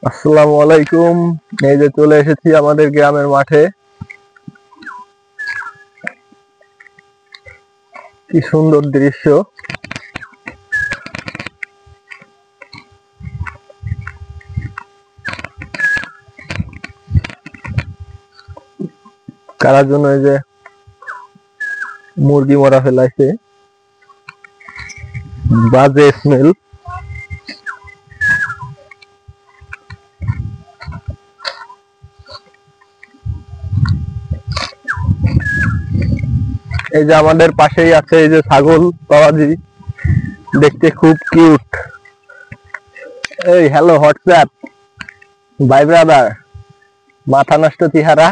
আসসালামু আলাইকুম। এই যে চলে এসেছি আমাদের গ্রামের মাঠে। কি সুন্দর দৃশ্য। কারার জন্য এই যে মুরগি মরা ফেলাইছে, বাজে স্মেল। এই যে আমাদের পাশেই আছে এই যে ছাগল বাবাজি, দেখতে খুব কিউট। এই হ্যালো হোয়াটসঅ্যাপ বাই ব্রাদার, মাথা নষ্ট চেহারা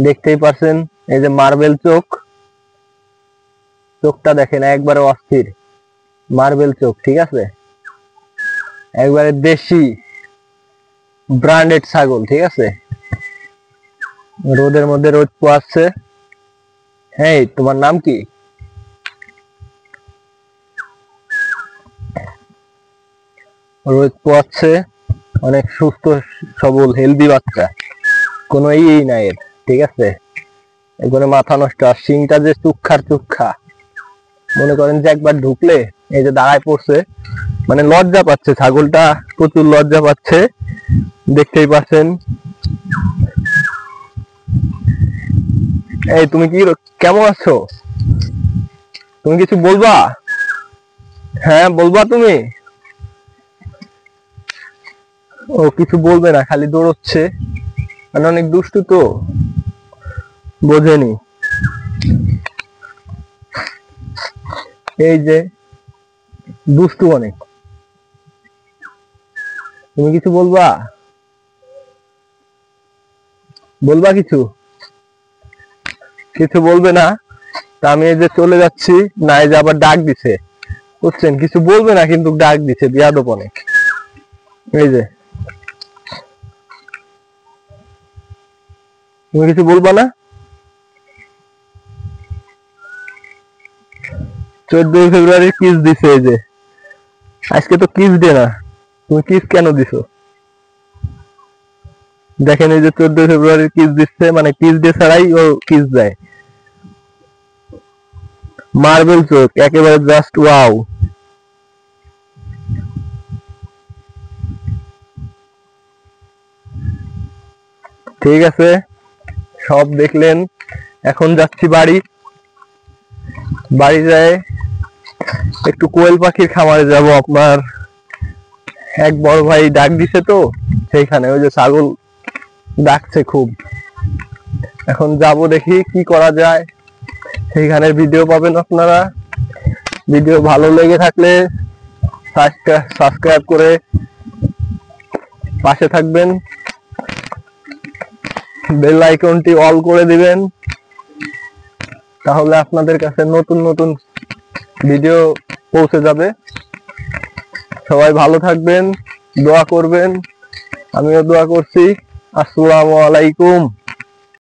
দেখতেই পারছেন। এই যে মার্বেল চোখ, চোখটা দেখেন একবারে অস্থির, মার্বেল চোখ। ঠিক আছে, একবারে দেশি ব্র্যান্ডেড ছাগল। ঠিক আছে, রোদের মধ্যে রোদ পোয়াচ্ছে। হ্যাঁ, তোমার নাম কি? রোদ পোয়াচ্ছে, অনেক সুস্থ সবল হেলদি বাচ্চা, কোনো এই নাই এর। ঠিক আছে, এগুলো মাথা নষ্ট। আর শিংটা যে চুক্ষার চুক্ষা, মনে করেন যে একবার ঢুকলে এই যে দাঁড়ায় পড়ছে, মানে লজ্জা পাচ্ছে ছাগলটা, প্রচুর লজ্জা পাচ্ছে, দেখতেই পাচ্ছেন। এই তুমি কি কেমন আছো? তুমি কিছু বলবা? হ্যাঁ বলবা তুমি? ও কিছু বলবে না, খালি দৌড়চ্ছে, মানে অনেক দুষ্টু তো, বোঝেনি। এই যে দুষ্টু অনেক। তুমি কিছু বলবা? বলবা কিছু? কিছু বলবে না? তা আমি এই যে চলে যাচ্ছি। না, এই যে আবার ডাক দিছে, বুঝছেন? কিছু বলবে না কিন্তু ডাক দিছে, বিয়াদব অনেক। এই যে তুমি কিছু বলবা না? 14 ফেব্রুয়ারি কিস দিছে। এই যে আজকে তো কিস ডে না, তুমি কিস কেন দিছো? দেখেন, এই যে 14 ফেব্রুয়ারি কিস দিচ্ছে, মানে কিস ডে ছাড়াই ও কিস দেয়। মার্বেল চোখ, একেবারে জাস্ট ওয়াও। ঠিক আছে, সব দেখলেন, এখন যাচ্ছি বাড়ি। বাড়ি যায় একটু কোয়েল পাখির খামারে যাব। আপনার এক বড় ভাই ডাক দিছে তো, সেইখানে ওই যে ছাগল ডাকছে খুব। এখন যাব, দেখি কি করা যায়। সেইখানে ভিডিও পাবেন আপনারা। ভিডিও ভালো লেগে থাকলে সাবস্ক্রাইব করে পাশে থাকবেন, বেল আইকনটি অল করে দিবেন, তাহলে আপনাদের কাছে নতুন নতুন ভিডিও পৌঁছে যাবে। সবাই ভালো থাকবেন, দোয়া করবেন, আমিও দোয়া করছি। আসসালামু আলাইকুম।